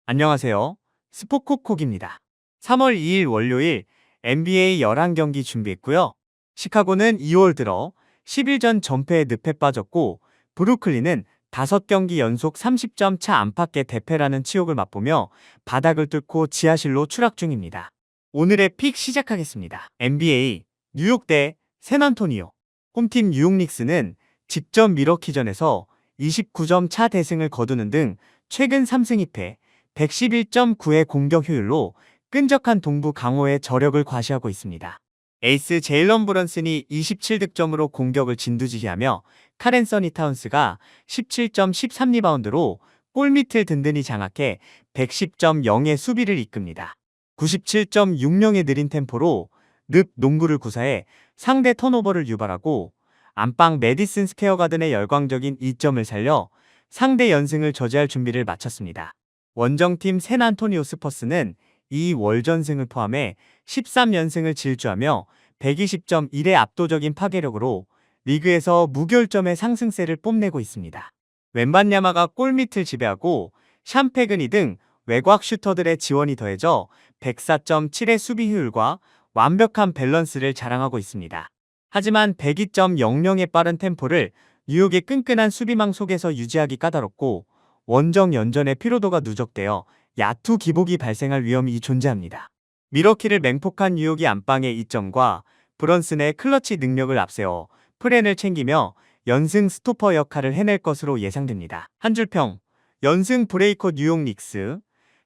안녕하세요. 스포콕콕입니다. 3월 2일 월요일 NBA 11경기 준비했고요. 시카고는 2월 들어 10일 전 전패에 늪에 빠졌고 브루클린은 5경기 연속 30점 차 안팎의 대패라는 치욕을 맛보며 바닥을 뚫고 지하실로 추락 중입니다. 오늘의 픽 시작하겠습니다. NBA 뉴욕 대 샌안토니오. 홈팀 뉴욕 닉스는 직전 미러키전에서 29점 차 대승을 거두는 등 최근 3승 2패 111.9의 공격 효율로 끈적한 동부 강호의 저력을 과시하고 있습니다. 에이스 제일런 브런슨이 27득점으로 공격을 진두지휘하며 카렌 서니 타운스가 17.13리바운드로 골밑을 든든히 장악해 110.0의 수비를 이끕니다. 97.60의 느린 템포로 늪 농구를 구사해 상대 턴오버를 유발하고 안방 메디슨 스퀘어 가든의 열광적인 2점을 살려 상대 연승을 저지할 준비를 마쳤습니다. 원정팀 샌안토니오 스퍼스는 이 월전승을 포함해 13연승을 질주하며 120.1의 압도적인 파괴력으로 리그에서 무결점의 상승세를 뽐내고 있습니다. 웬반야마가 골밑을 지배하고 샴페그니 등 외곽 슈터들의 지원이 더해져 104.7의 수비 효율과 완벽한 밸런스를 자랑하고 있습니다. 하지만 102.00의 빠른 템포를 뉴욕의 끈끈한 수비망 속에서 유지하기 까다롭고 원정 연전의 피로도가 누적되어 야투 기복이 발생할 위험이 존재합니다. 미러키를 맹폭한 뉴욕이 안방의 이점과 브런슨의 클러치 능력을 앞세워 프렌을 챙기며 연승 스토퍼 역할을 해낼 것으로 예상됩니다. 한 줄평, 연승 브레이커 뉴욕 닉스,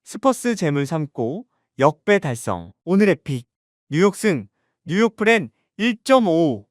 스퍼스 재물 삼고 역배 달성. 오늘의 픽, 뉴욕승, 뉴욕 프렌 1.5,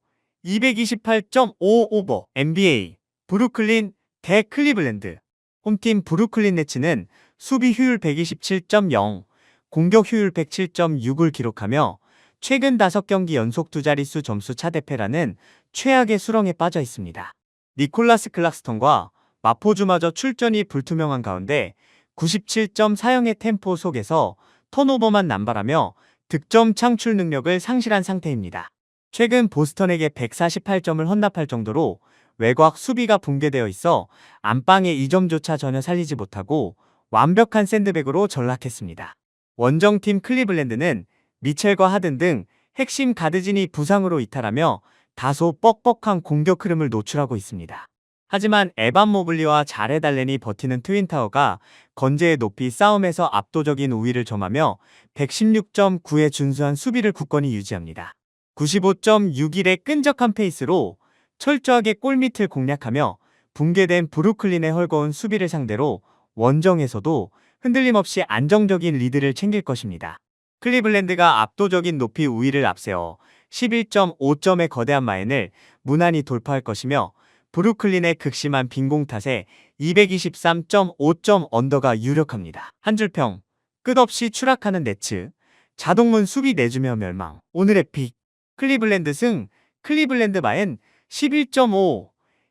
228.5 오버. NBA, 브루클린 대 클리블랜드. 홈팀 브루클린 네츠는 수비 효율 127.0, 공격 효율 107.6을 기록하며 최근 5경기 연속 두 자릿수 점수 차대패라는 최악의 수렁에 빠져 있습니다. 니콜라스 클락스턴과 마포주마저 출전이 불투명한 가운데 97.40의 템포 속에서 턴오버만 남발하며 득점 창출 능력을 상실한 상태입니다. 최근 보스턴에게 148점을 헌납할 정도로 외곽 수비가 붕괴되어 있어 안방의 2점조차 전혀 살리지 못하고 완벽한 샌드백으로 전락했습니다. 원정팀 클리블랜드는 미첼과 하든 등 핵심 가드진이 부상으로 이탈하며 다소 뻑뻑한 공격 흐름을 노출하고 있습니다. 하지만 에반 모블리와 자렛 알렌이 버티는 트윈타워가 건재의 높이 싸움에서 압도적인 우위를 점하며 116.9의 준수한 수비를 굳건히 유지합니다. 95.61의 끈적한 페이스로 철저하게 골밑을 공략하며 붕괴된 브루클린의 헐거운 수비를 상대로 원정에서도 흔들림 없이 안정적인 리드를 챙길 것입니다. 클리블랜드가 압도적인 높이 우위를 앞세워 11.5점의 거대한 마인을 무난히 돌파할 것이며 브루클린의 극심한 빈공 탓에 223.5점 언더가 유력합니다. 한 줄평, 끝없이 추락하는 네츠, 자동문 수비 내주며 멸망. 오늘의 픽, 클리블랜드 승, 클리블랜드 마인 11.5,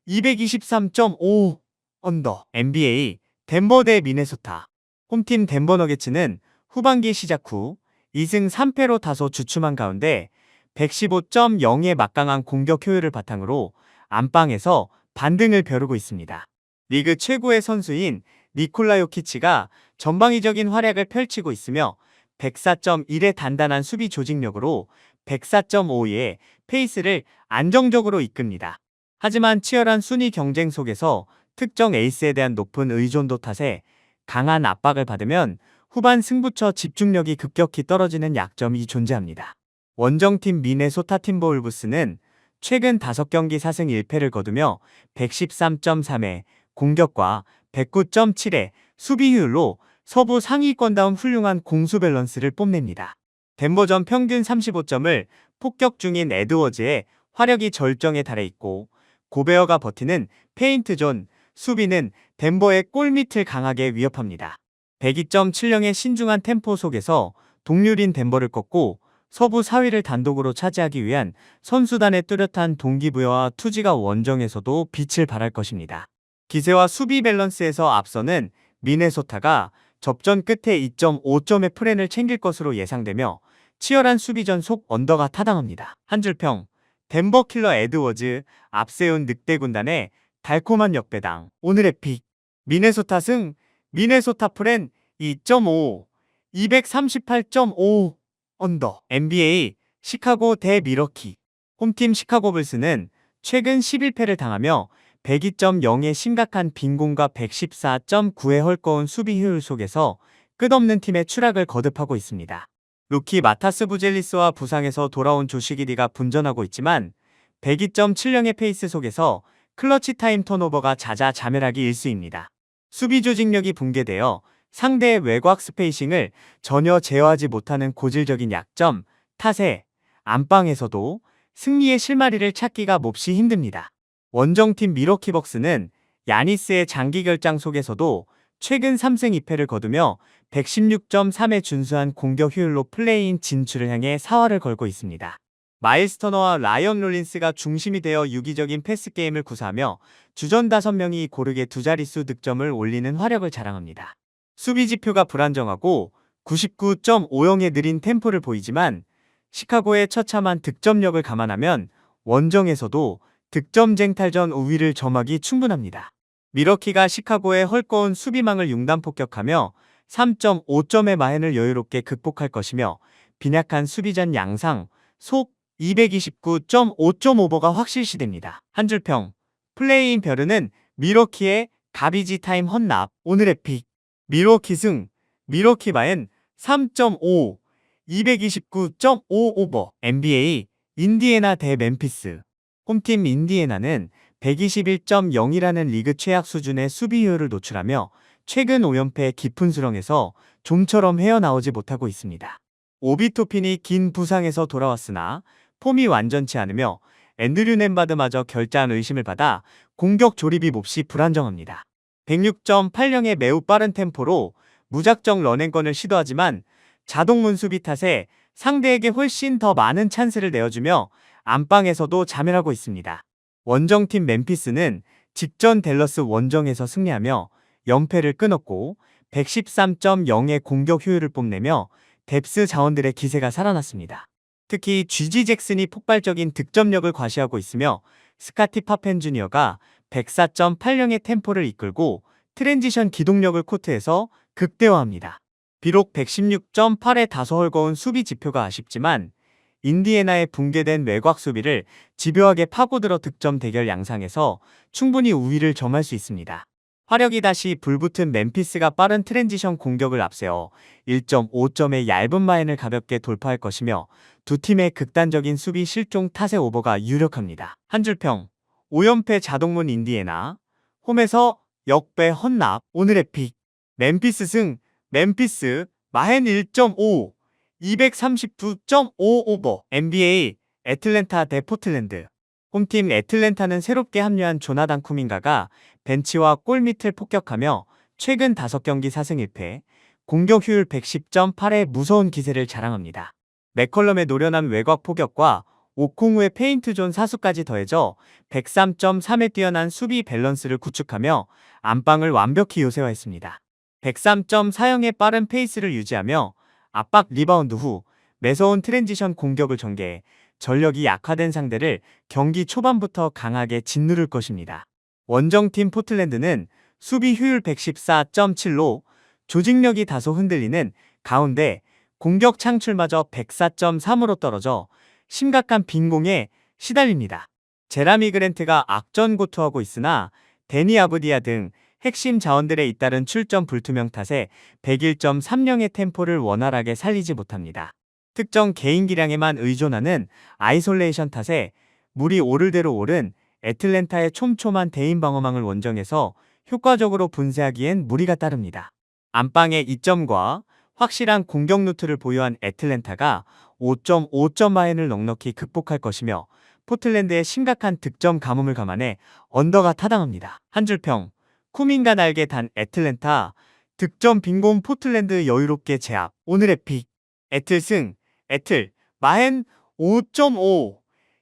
223.5 언더. NBA, 덴버 대 미네소타. 홈팀 덴버 너게츠는 후반기 시작 후 2승 3패로 다소 주춤한 가운데 115.0의 막강한 공격 효율을 바탕으로 안방에서 반등을 벼르고 있습니다. 리그 최고의 선수인 니콜라 요키치가 전방위적인 활약을 펼치고 있으며 104.1의 단단한 수비 조직력으로 104.5의 페이스를 안정적으로 이끕니다. 하지만 치열한 순위 경쟁 속에서 특정 에이스에 대한 높은 의존도 탓에 강한 압박을 받으면 후반 승부처 집중력이 급격히 떨어지는 약점이 존재합니다. 원정팀 미네소타 팀버울브스는 최근 5경기 4승 1패를 거두며 113.3의 공격과 109.7의 수비 효율로 서부 상위권다운 훌륭한 공수 밸런스를 뽐냅니다. 덴버전 평균 35점을 폭격 중인 에드워즈의 화력이 절정에 달해 있고 고베어가 버티는 페인트존 수비는 덴버의 골밑을 강하게 위협합니다. 102.70의 신중한 템포 속에서 동률인 덴버를 꺾고 서부 4위를 단독으로 차지하기 위한 선수단의 뚜렷한 동기부여와 투지가 원정에서도 빛을 발할 것입니다. 기세와 수비 밸런스에서 앞서는 미네소타가 접전 끝에 2.5점의 프렌을 챙길 것으로 예상되며 치열한 수비전 속 언더가 타당합니다. 한 줄평, 덴버 킬러 에드워즈 앞세운 늑대 군단의 달콤한 역배당. 오늘의 픽, 미네소타 승, 미네소타 프렌 2.5, 238.5 언더. NBA 시카고 대 미러키. 홈팀 시카고 불스는 최근 11패를 당하며 102.0의 심각한 빈곤과 114.9의 헐거운 수비 효율 속에서 끝없는 팀의 추락을 거듭하고 있습니다. 루키 마타스 부젤리스와 부상에서 돌아온 조시 기디가 분전하고 있지만 102.70의 페이스 속에서 클러치 타임 턴오버가 자자자멸하기 일쑤입니다. 수비 조직력이 붕괴되어 상대의 외곽 스페이싱을 전혀 제어하지 못하는 고질적인 약점, 탓에 안방에서도 승리의 실마리를 찾기가 몹시 힘듭니다. 원정팀 미러키 벅스는 야니스의 장기 결장 속에서도 최근 3승 2패를 거두며 116.3의 준수한 공격 효율로 플레이인 진출을 향해 사활을 걸고 있습니다. 마일스 터너와 라이언 롤린스가 중심이 되어 유기적인 패스 게임을 구사하며 주전 5명이 고르게 두 자릿수 득점을 올리는 화력을 자랑합니다. 수비 지표가 불안정하고 99.50의 느린 템포를 보이지만 시카고의 처참한 득점력을 감안하면 원정에서도 득점 쟁탈전 우위를 점하기 충분합니다. 미러키가 시카고의 헐거운 수비망을 융단 폭격하며 3.5점의 마행을 여유롭게 극복할 것이며 빈약한 수비전 양상, 속 229.5점 오버가 확실시됩니다. 한 줄평, 플레이인 베르는 미러키의 가비지 타임 헌납, 오늘의 픽, 미러키 승, 미러키 마행 3.5, 229.5 오버. NBA 인디애나 대 멤피스. 홈팀 인디애나는 121.0이라는 리그 최악 수준의 수비 효율을 노출하며 최근 5연패의 깊은 수렁에서 좀처럼 헤어나오지 못하고 있습니다. 오비 토핀이 긴 부상에서 돌아왔으나 폼이 완전치 않으며 앤드류 넴바드마저 결장 의심을 받아 공격 조립이 몹시 불안정합니다. 106.80의 매우 빠른 템포로 무작정 런앤건을 시도하지만 자동문 수비 탓에 상대에게 훨씬 더 많은 찬스를 내어주며 안방에서도 자멸하고 있습니다. 원정팀 멤피스는 직전 댈러스 원정에서 승리하며 연패를 끊었고 113.0의 공격 효율을 뽐내며 뎁스 자원들의 기세가 살아났습니다. 특히 GG 잭슨이 폭발적인 득점력을 과시하고 있으며 스카티 파펜 주니어가 104.80의 템포를 이끌고 트랜지션 기동력을 코트에서 극대화합니다. 비록 116.8의 다소 헐거운 수비 지표가 아쉽지만 인디애나의 붕괴된 외곽 수비를 집요하게 파고들어 득점 대결 양상에서 충분히 우위를 점할 수 있습니다. 화력이 다시 불붙은 멤피스가 빠른 트랜지션 공격을 앞세워 1.5점의 얇은 마인을 가볍게 돌파할 것이며 두 팀의 극단적인 수비 실종 탓의 오버가 유력합니다. 한 줄평, 5연패 자동문 인디애나, 홈에서 역배 헌납, 오늘의 픽, 멤피스 승, 멤피스, 마헨 1.5, 239.5 오버. NBA 애틀랜타 대 포틀랜드. 홈팀 애틀랜타는 새롭게 합류한 조나단 쿠민가가 벤치와 골밑을 폭격하며 최근 5경기 4승 1패, 공격 효율 110.8의 무서운 기세를 자랑합니다. 맥컬럼의 노련한 외곽 포격과 오콩우의 페인트존 사수까지 더해져 103.3의 뛰어난 수비 밸런스를 구축하며 안방을 완벽히 요새화했습니다. 103.40의 빠른 페이스를 유지하며 압박 리바운드 후 매서운 트랜지션 공격을 전개해 전력이 약화된 상대를 경기 초반부터 강하게 짓누를 것입니다. 원정팀 포틀랜드는 수비 효율 114.7로 조직력이 다소 흔들리는 가운데 공격 창출마저 104.3으로 떨어져 심각한 빈공에 시달립니다. 제라미 그랜트가 악전고투하고 있으나 데니 아브디아 등 핵심 자원들의 잇따른 출전 불투명 탓에 101.30의 템포를 원활하게 살리지 못합니다. 특정 개인 기량에만 의존하는 아이솔레이션 탓에 물이 오를 대로 오른 애틀랜타의 촘촘한 대인 방어망을 원정에서 효과적으로 분쇄하기엔 무리가 따릅니다. 안방의 이점과 확실한 공격 루트를 보유한 애틀랜타가 5.5점 마인을 넉넉히 극복할 것이며 포틀랜드의 심각한 득점 가뭄을 감안해 언더가 타당합니다. 한 줄평, 쿠민가 날개 단 애틀랜타, 득점 빈곤 포틀랜드 여유롭게 제압, 오늘의 픽, 애틀 승, 애틀, 마헨 5.5,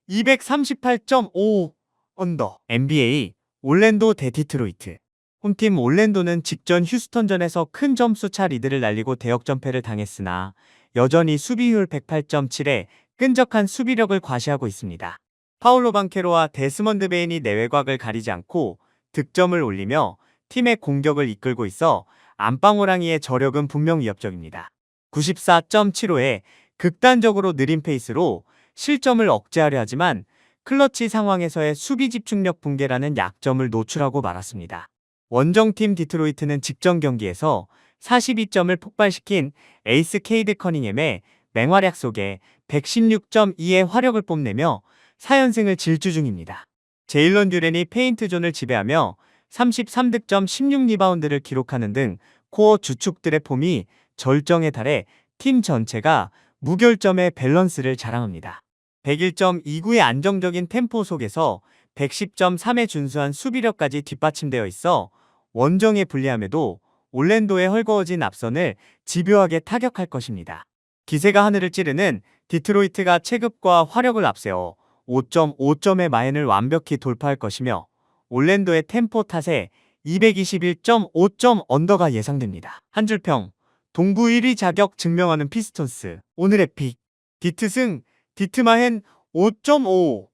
238.5 언더. NBA 올랜도 대 디트로이트. 홈팀 올랜도는 직전 휴스턴전에서 큰 점수차 리드를 날리고 대역전패를 당했으나 여전히 수비율 108.7에 끈적한 수비력을 과시하고 있습니다. 파울로 방케로와 데스먼드 베인이 내외곽을 가리지 않고 득점을 올리며 팀의 공격을 이끌고 있어 안방호랑이의 저력은 분명 위협적입니다. 94.75에 극단적으로 느린 페이스로 실점을 억제하려 하지만 클러치 상황에서의 수비 집중력 붕괴라는 약점을 노출하고 말았습니다. 원정팀 디트로이트는 직전 경기에서 42점을 폭발시킨 에이스 케이드 커닝햄의 맹활약 속에 116.2의 화력을 뽐내며 4연승을 질주 중입니다. 제일런 듀렌이 페인트존을 지배하며 33득점 16리바운드를 기록하는 등 코어 주축들의 폼이 절정에 달해 팀 전체가 무결점의 밸런스를 자랑합니다. 101.29의 안정적인 템포 속에서 110.3의 준수한 수비력까지 뒷받침되어 있어 원정의 불리함에도 올랜도의 헐거워진 앞선을 집요하게 타격할 것입니다. 기세가 하늘을 찌르는 디트로이트가 체급과 화력을 앞세워 5.5점의 마인을 완벽히 돌파할 것이며 올랜도의 템포 탓에 221.5점 언더가 예상됩니다. 한 줄평, 동부 1위 자격 증명하는 피스톤스. 오늘의 픽, 디트승, 디트마헨 5.5,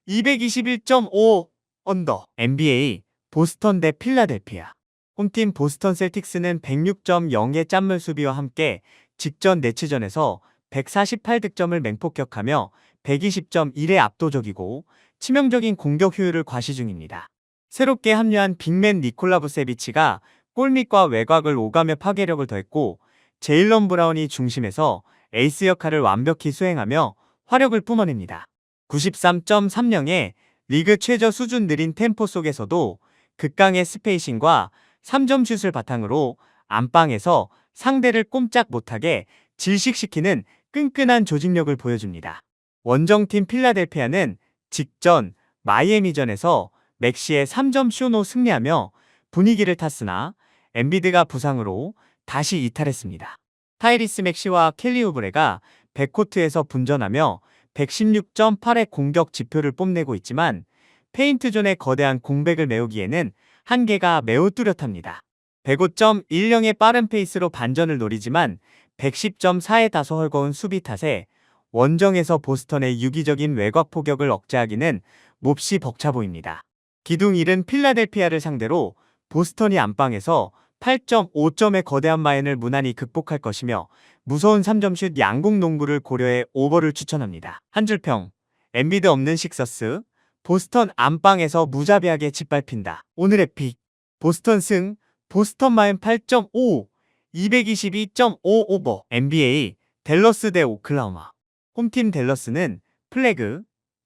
221.5 언더. NBA, 보스턴 대 필라델피아. 홈팀 보스턴 셀틱스는 106.0의 짠물 수비와 함께 직전 네츠전에서 148득점을 맹폭격하며 120.1의 압도적이고 치명적인 공격 효율을 과시 중입니다. 새롭게 합류한 빅맨 니콜라 부세비치가 골밑과 외곽을 오가며 파괴력을 더했고 제일런 브라운이 중심에서 에이스 역할을 완벽히 수행하며 화력을 뿜어냅니다. 93.30의 리그 최저 수준 느린 템포 속에서도 극강의 스페이싱과 3점 슛을 바탕으로 안방에서 상대를 꼼짝 못하게 질식시키는 끈끈한 조직력을 보여줍니다. 원정팀 필라델피아는 직전 마이애미전에서 맥시의 3점 슛로 승리하며 분위기를 탔으나 엠비드가 부상으로 다시 이탈했습니다. 타이리스 맥시와 켈리 우브레가 백코트에서 분전하며 116.8의 공격 지표를 뽐내고 있지만 페인트존의 거대한 공백을 메우기에는 한계가 매우 뚜렷합니다. 105.10의 빠른 페이스로 반전을 노리지만 110.4의 다소 헐거운 수비 탓에 원정에서 보스턴의 유기적인 외곽 포격을 억제하기는 몹시 벅차 보입니다. 기둥 잃은 필라델피아를 상대로 보스턴이 안방에서 8.5점의 거대한 마인을 무난히 극복할 것이며 무서운 3점슛 양궁 농구를 고려해 오버를 추천합니다. 한 줄평, 엠비드 없는 식서스, 보스턴 안방에서 무자비하게 짓밟힌다. 오늘의 픽, 보스턴 승, 보스턴 마인 8.5, 222.5 오버. NBA, 댈러스 대 오클라호마. 홈팀 댈러스는 플래그,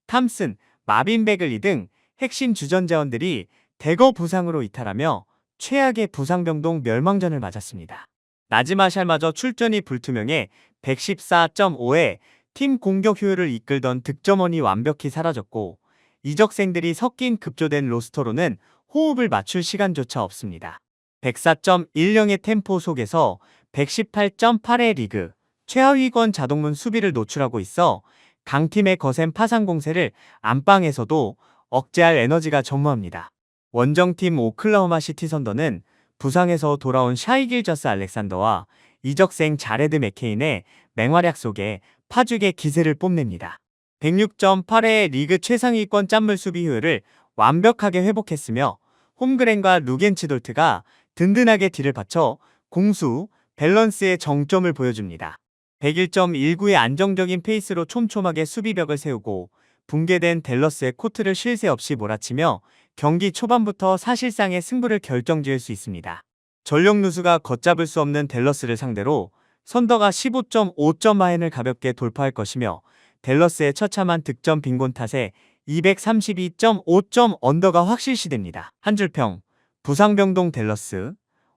탐슨, 마빈 베글리 등 핵심 주전자원들이 대거 부상으로 이탈하며 최악의 부상병동 멸망전을 맞았습니다. 나지마 샬마저 출전이 불투명해 114.5에 팀 공격 효율을 이끌던 득점원이 완벽히 사라졌고 이적생들이 섞인 급조된 로스터로는 호흡을 맞출 시간조차 없습니다. 104.10의 템포 속에서 118.8의 리그 최하위권 자동문 수비를 노출하고 있어 강팀의 거센 파상 공세를 안방에서도 억제할 에너지가 전무합니다. 원정팀 오클라호마 시티 선더는 부상에서 돌아온 샤이 길저스 알렉산더와 이적생 자레드 맥케인의 맹활약 속에 파죽의 기세를 뽐냅니다. 106.8의 리그 최상위권 짠물 수비 효율을 완벽하게 회복했으며 홈그랜과 루겐치돌트가 든든하게 뒤를 받쳐 공수, 밸런스의 정점을 보여줍니다. 101.19의 안정적인 페이스로 촘촘하게 수비벽을 세우고 붕괴된 댈러스의 코트를 쉴 새 없이 몰아치며 경기 초반부터 사실상의 승부를 결정지을 수 있습니다. 전력 누수가 걷잡을 수 없는 댈러스를 상대로 선더가 15.5점 마인을 가볍게 돌파할 것이며 댈러스의 처참한 득점 빈곤 탓에 232.5점 언더가 확실시됩니다. 한 줄평, 부상병동 댈러스,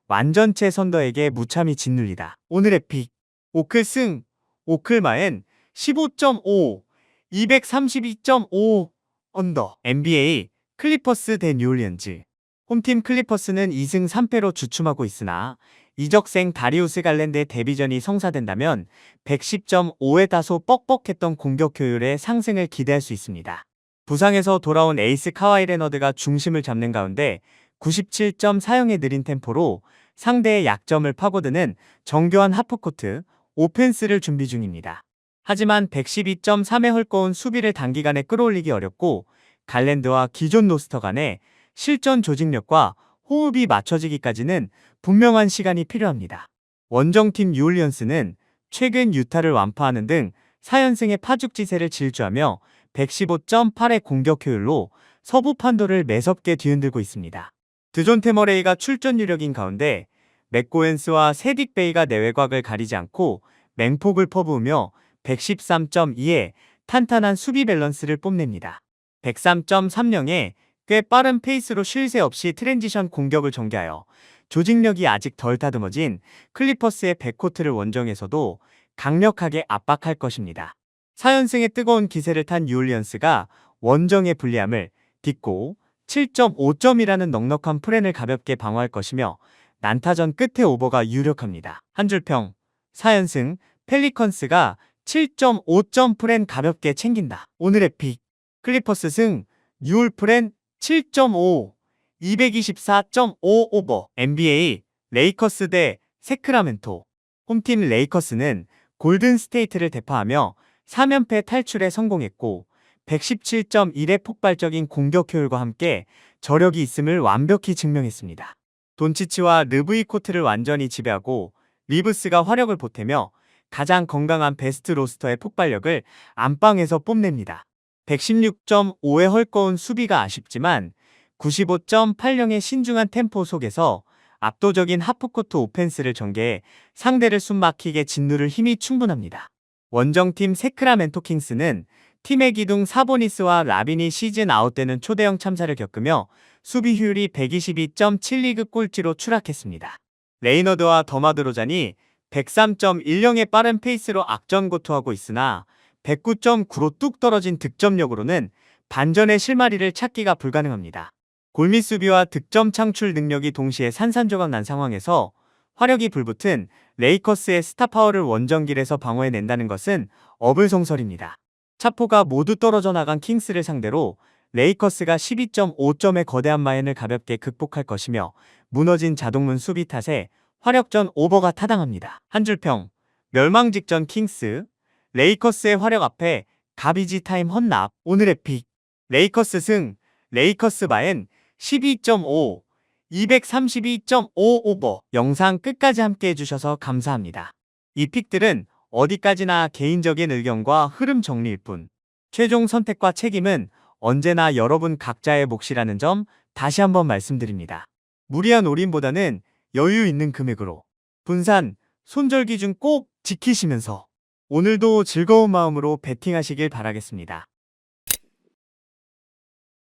완전체 선더에게 무참히 짓눌리다. 오늘의 픽, 오클 승, 오클 마엔 15.5, 232.5 언더. NBA, 클리퍼스 대 뉴올리언즈. 홈팀 클리퍼스는 2승 3패로 주춤하고 있으나 이적생 다리우스 갈랜드의 데뷔전이 성사된다면 110.5에 다소 뻑뻑했던 공격 효율의 상승을 기대할 수 있습니다. 부상에서 돌아온 에이스 카와이 레너드가 중심을 잡는 가운데 97.40의 느린 템포로 상대의 약점을 파고드는 정교한 하프코트 오펜스를 준비 중입니다. 하지만 112.3의 헐거운 수비를 단기간에 끌어올리기 어렵고 갈랜드와 기존 로스터 간의 실전 조직력과 호흡이 맞춰지기까지는 분명한 시간이 필요합니다. 원정팀 뉴올리언스는 최근 유타를 완파하는 등 4연승의 파죽지세를 질주하며 115.8의 공격 효율로 서부 판도를 매섭게 뒤흔들고 있습니다. 드존테 머레이가 출전 유력인 가운데 맥고엔스와 세딕 베이가 내외곽을 가리지 않고 맹폭을 퍼부으며 113.2의 탄탄한 수비 밸런스를 뽐냅니다. 103.30의 꽤 빠른 페이스로 쉴 새 없이 트랜지션 공격을 전개하여 조직력이 아직 덜 다듬어진 클리퍼스의 백코트를 원정에서도 강력하게 압박할 것입니다. 4연승의 뜨거운 기세를 탄 뉴올리언스가 원정의 불리함을 딛고 7.5점이라는 넉넉한 프랜을 가볍게 방어할 것이며 난타전 끝의 오버가 유력합니다. 한 줄평 4연승 펠리컨스가 7.5점 프랜 가볍게 챙긴다. 오늘의 픽 클리퍼스 승 뉴올 프랜 7.5 224.5 오버 NBA 레이커스 대 세크라멘토 홈팀 레이커스는 골든 스테이트를 대파하며 3연패 탈출에 성공했고 117.1의 폭발적인 공격 효율과 함께 저력이 있음을 완벽히 증명했습니다. 돈치치와 르브이 코트를 완전히 지배하고 리브스가 화력을 보태며 가장 건강한 베스트 로스터의 폭발력을 안방에서 뽐냅니다. 116.5의 헐거운 수비가 아쉽지만 95.80의 신중한 템포 속에서 압도적인 하프코트 오펜스를 전개해 상대를 숨막히게 짓누를 힘이 충분합니다. 원정팀 세크라멘토 킹스는 팀의 기둥 사보니스와 라빈이 시즌 아웃되는 초대형 참사를 겪으며 수비 효율이 122.7 리그 꼴찌로 추락했습니다. 레이너드와 더마드로잔이 103.10의 빠른 페이스로 악전고투하고 있으나 109.9로 뚝 떨어진 득점력으로는 반전의 실마리를 찾기가 불가능합니다. 골밑 수비와 득점 창출 능력이 동시에 산산조각 난 상황에서 화력이 불붙은 레이커스의 스타파워를 원정길에서 방어해낸다는 것은 어불성설입니다. 차포가 모두 떨어져 나간 킹스를 상대로 레이커스가 12.5점의 거대한 마인을 가볍게 극복할 것이며 무너진 자동문 수비 탓에 화력전 오버가 타당합니다. 한 줄평 멸망 직전 킹스 레이커스의 화력 앞에 가비지 타임 헌납 오늘의 픽 레이커스 승 레이커스 마인 12.5 232.5 오버 영상 끝까지 함께 해주셔서 감사합니다. 이 픽들은 어디까지나 개인적인 의견과 흐름 정리일 뿐 최종 선택과 책임은 언제나 여러분 각자의 몫이라는 점 다시 한번 말씀드립니다. 무리한 올인보다는 여유 있는 금액으로 분산, 손절 기준 꼭 지키시면서 오늘도 즐거운 마음으로 베팅하시길 바라겠습니다.